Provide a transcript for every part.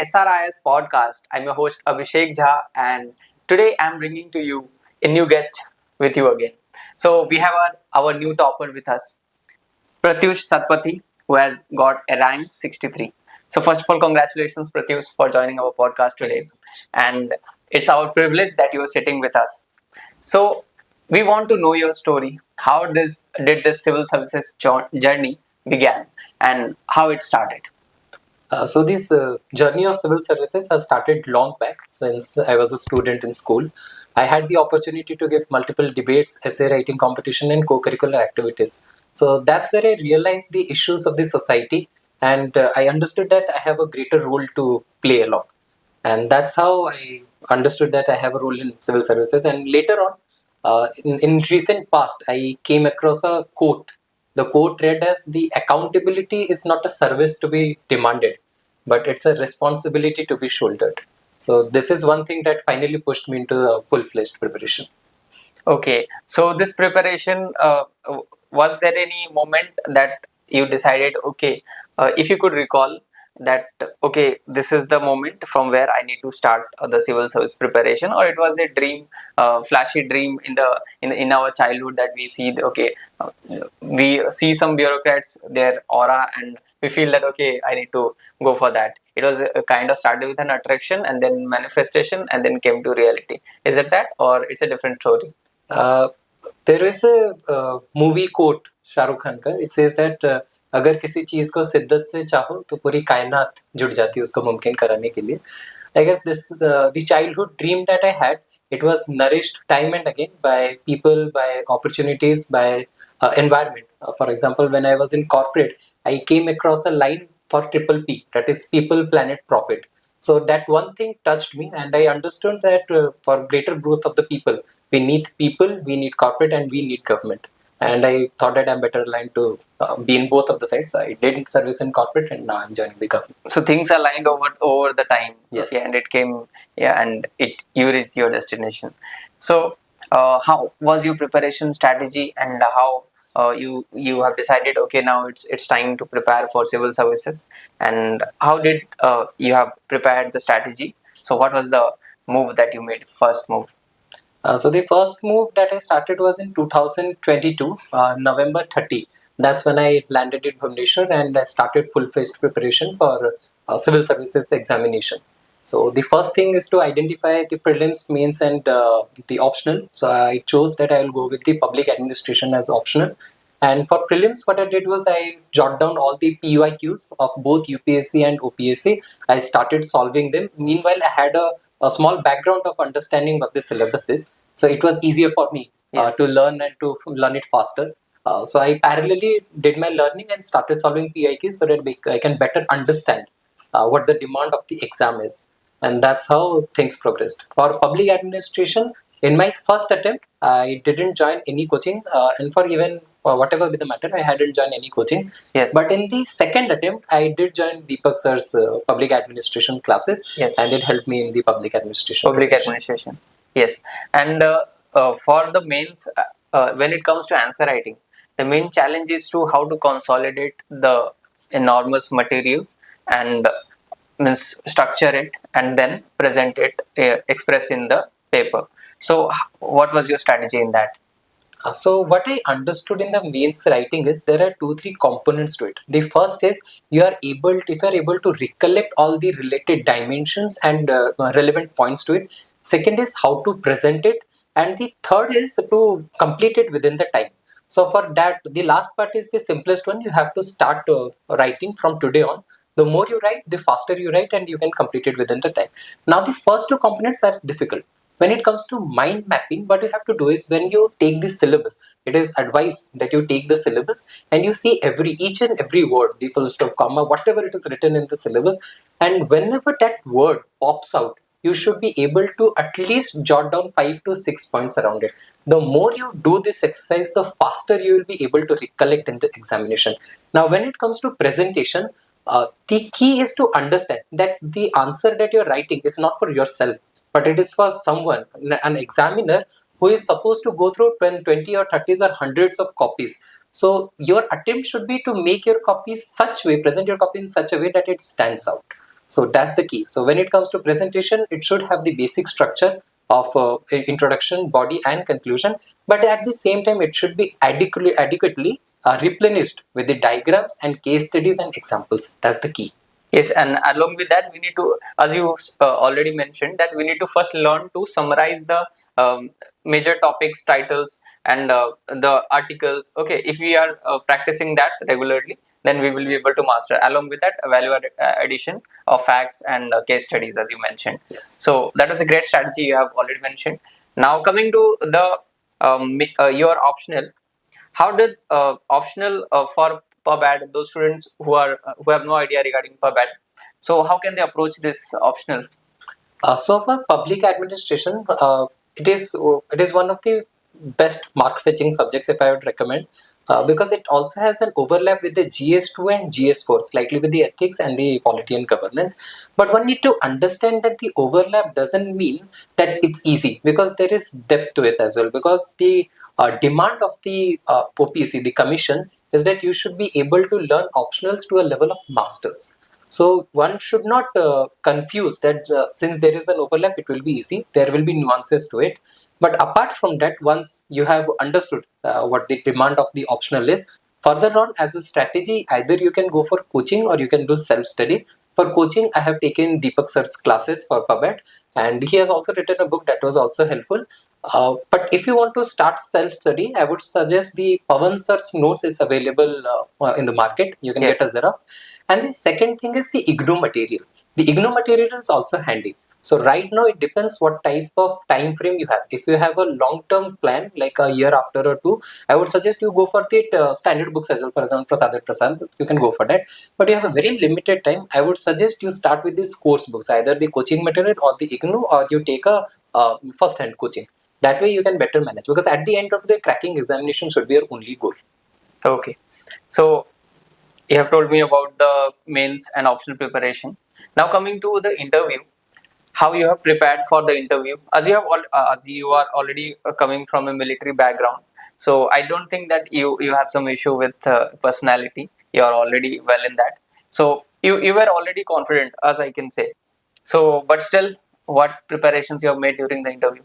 SRIS podcast. I'm your host Abhishek Jha, and today I'm bringing to you a new guest with you again. So we have our new topper with us, Pratyush Satpathy, who has got a rank 63. So first of all, congratulations, Pratyush, for joining our podcast today. And it's our privilege that you are sitting with us. So we want to know your story. How did this civil services journey began, and how it started? So this journey of civil services has started long back. Since I was a student in school, I had the opportunity to give multiple debates, essay writing competition, and co-curricular activities. So that's where I realized the issues of the society, and I understood that I have a greater role to play along. And that's how I understood that I have a role in civil services. And later on, in recent past, I came across a quote. The quote read as, "The accountability is not a service to be demanded, but it's a responsibility to be shouldered." So this is one thing that finally pushed me into a full-fledged preparation. Okay, so this preparation, was there any moment that you decided, okay, if you could recall that, okay, this is the moment from where I need to start the civil service preparation, or it was a dream, flashy dream in our childhood that we see, okay, we see some bureaucrats, their aura, and we feel that, okay, I need to go for that. It was a kind of started with an attraction and then manifestation and then came to reality. Is it that, or it's a different story? Uh, there is a movie quote Shahrukh Khan का. It says that अगर किसी चीज को शिद्दत से चाहो तो पूरी कायनात जुट जाती है उसको मुमकिन कराने के लिए. I guess the childhood dream that I had, it was nourished time and again by people, by opportunities, by environment. For example, when I was in corporate, I came across a line for triple P, that is People, Planet, Profit. So that one thing touched me, and I understood that for greater growth of the people, we need corporate, and we need government. And I thought that I'm better aligned to be in both of the sides. I did service in corporate, and now I'm joining the government. So things aligned over the time. Yes. Yeah, and it came. Yeah, and you reached your destination. So how was your preparation strategy, and how you have decided, okay, now it's time to prepare for civil services, and how did you have prepared the strategy? So what was the move that you made, first move? So the first move that I started was in 2022, November 30. That's when I landed in Bhubaneswar and I started full-fledged preparation for civil services examination. So the first thing is to identify the prelims, mains, and the optional. So I chose that I will go with the public administration as optional. And for prelims, what I did was I jot down all the PYQs of both UPSC and OPSC. I started solving them. Meanwhile, I had a small background of understanding what the syllabus is. So it was easier for me to learn and to learn it faster. So I parallelly did my learning and started solving PIQs so that I can better understand what the demand of the exam is. And that's how things progressed. For public administration, in my first attempt, I didn't join any coaching. And for even whatever be the matter, I hadn't joined any coaching. Yes. But in the second attempt, I did join Deepak sir's public administration classes. Yes. And it helped me in the public administration. Public administration. Yes. And for the mains, when it comes to answer writing, the main challenge is to how to consolidate the enormous materials and structure it and then present it, express in the paper. So what was your strategy in that? So what I understood in the mains writing is there are 2-3 components to it. The first is if you are able to recollect all the related dimensions and relevant points to it. Second is how to present it, and the third is to complete it within the time. So for that, the last part is the simplest one. You have to start writing from today on. The more you write, the faster you write, and you can complete it within the time. Now the first two components are difficult. When it comes to mind mapping, what you have to do is when you take the syllabus, it is advised that you take the syllabus and you see each and every word, the full stop, comma, whatever it is written in the syllabus, and whenever that word pops out, you should be able to at least jot down 5 to 6 points around it. The more you do this exercise, the faster you will be able to recollect in the examination. Now, when it comes to presentation, the key is to understand that the answer that you're writing is not for yourself, but it is for someone, an examiner who is supposed to go through 20 or 30s or hundreds of copies. So your attempt should be to make your copy present your copy in such a way that it stands out. So that's the key. So when it comes to presentation, it should have the basic structure of introduction, body, and conclusion. But at the same time, it should be adequately replenished with the diagrams and case studies and examples. That's the key. Yes, and along with that, we need to, as you already mentioned, that we need to first learn to summarize the major topics, titles, and the articles. Okay, if we are practicing that regularly, then we will be able to master. Along with that, value addition of facts and case studies, as you mentioned. Yes. So that was a great strategy you have already mentioned. Now coming to the your optional, how did optional for PubAd, those students who have no idea regarding PubAd, so how can they approach this optional? So for public administration, it is one of the best mark fetching subjects, if I would recommend, because it also has an overlap with the GS2 and GS4, slightly with the ethics and the polity and governance. But one need to understand that the overlap doesn't mean that it's easy, because there is depth to it as well. Because the demand of the OPC, the commission, is that you should be able to learn optionals to a level of masters. So one should not confuse that since there is an overlap, it will be easy. There will be nuances to it. But apart from that, once you have understood what the demand of the optional is, further on as a strategy, either you can go for coaching or you can do self-study. For coaching, I have taken Deepak Sir's classes for PubAd, and he has also written a book that was also helpful. But if you want to start self-study, I would suggest the Pawan Sir's notes is available in the market. You can Yes. get a Xerox. And the second thing is the IGNOU material. The IGNOU material is also handy. So right now it depends what type of time frame you have. If you have a long-term plan, like a year after or two, I would suggest you go for the standard books as well. For example, Prasad, you can go for that. But you have a very limited time. I would suggest you start with these course books, either the coaching material or the IGNOU, or you take a first-hand coaching. That way you can better manage, because at the end of the cracking examination should be your only goal. Okay, so you have told me about the mains and optional preparation. Now coming to the interview, how you have prepared for the interview, as as you are already coming from a military background, so I don't think that you have some issue with personality. You are already well in that, so you were already confident, as I can say. So but still, what preparations you have made during the interview?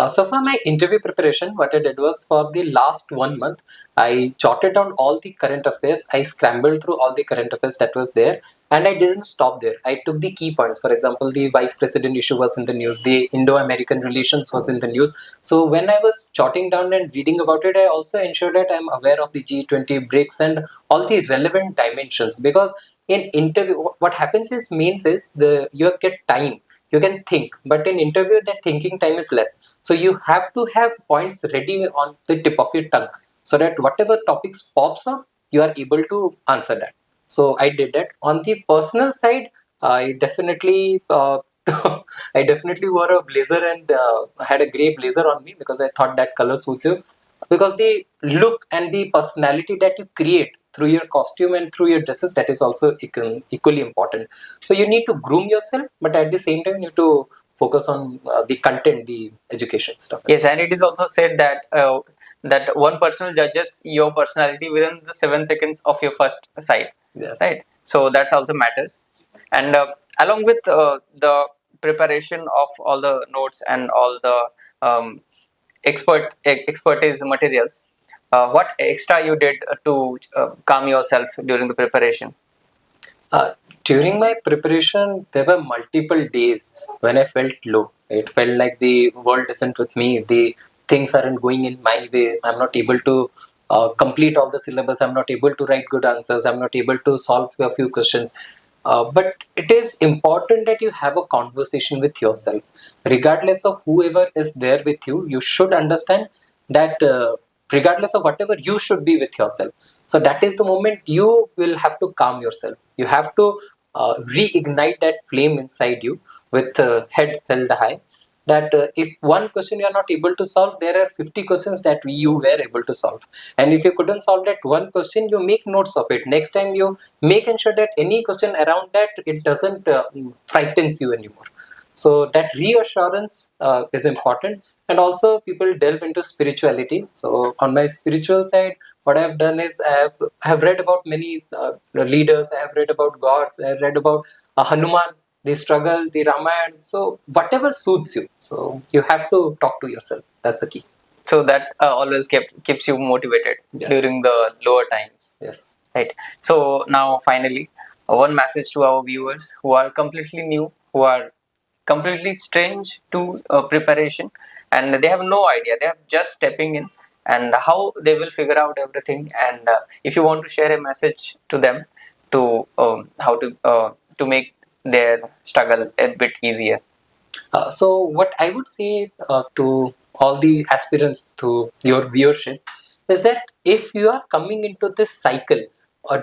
So for my interview preparation, what I did was, for the last 1 month, I jotted down all the current affairs. I scrambled through all the current affairs that was there, and I didn't stop there. I took the key points. For example, the vice president issue was in the news. The Indo-American relations was in the news. So when I was jotting down and reading about it, I also ensured that I'm aware of the G20, BRICS, and all the relevant dimensions. Because in interview, what happens is, means is you get time. You can think, but in interview, that thinking time is less. So you have to have points ready on the tip of your tongue, so that whatever topics pops up, you are able to answer that. So I did that. On the personal side, I definitely I definitely wore a blazer, and had a grey blazer on me, because I thought that color suits you. Because the look and the personality that you create through your costume and through your dresses, that is also equally important. So you need to groom yourself, but at the same time you need to focus on the content, the education stuff. Yes, and it is also said that that one person judges your personality within the 7 seconds of your first sight. Yes. Right. So that's also matters. And along with the preparation of all the notes and all the expertise materials, what extra you did to calm yourself during the preparation? During my preparation, there were multiple days when I felt low. It felt like the world isn't with me. The things aren't going in my way. I'm not able to complete all the syllabus. I'm not able to write good answers. I'm not able to solve a few questions. But it is important that you have a conversation with yourself. Regardless of whoever is there with you, you should understand that regardless of whatever, you should be with yourself. So that is the moment you will have to calm yourself. You have to reignite that flame inside you with head held high. That if one question you are not able to solve, there are 50 questions that you were able to solve. And if you couldn't solve that one question, you make notes of it. Next time you make ensure that any question around that, it doesn't frightens you anymore. So that reassurance is important. And also people delve into spirituality. So on my spiritual side, what I've done is I have read about many leaders. I have read about gods. I have read about Hanuman, the struggle, the Ramayana. So whatever suits you. So you have to talk to yourself. That's the key. So that always keeps you motivated Yes. during the lower times. Yes. Right. So now finally, one message to our viewers who are completely new, who are completely strange to preparation, and they have no idea. They are just stepping in, and how they will figure out everything. And if you want to share a message to them to how to make their struggle a bit easier. So what I would say to all the aspirants to your viewership is that if you are coming into this cycle,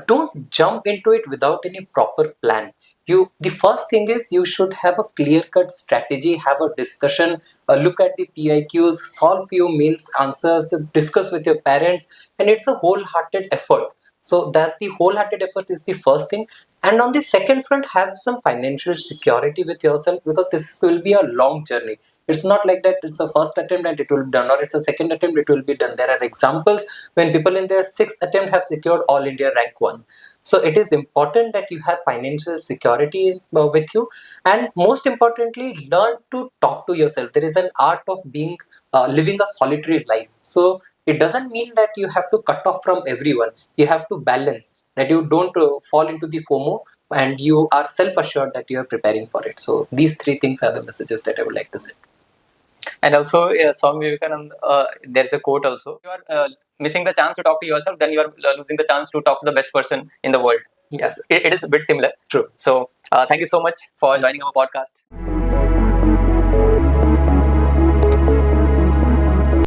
don't jump into it without any proper plan. The first thing is you should have a clear-cut strategy, have a discussion, look at the PIQs, solve few mains answers, discuss with your parents, and it's a wholehearted effort. So that's the wholehearted effort is the first thing. And on the second front, have some financial security with yourself, because this will be a long journey. It's not like that it's a first attempt and it will be done, or it's a second attempt it will be done. There are examples when people in their sixth attempt have secured all India rank 1. So it is important that you have financial security with you, and most importantly, learn to talk to yourself. There is an art of being living a solitary life. So it doesn't mean that you have to cut off from everyone. You have to balance, that you don't fall into the FOMO, and you are self-assured that you are preparing for it. So these three things are the messages that I would like to say. And also, Swami Vivekananda, there's a quote also. You are missing the chance to talk to yourself, then you are losing the chance to talk to the best person in the world. Yes. It is a bit similar. True. So, thank you so much for joining our podcast.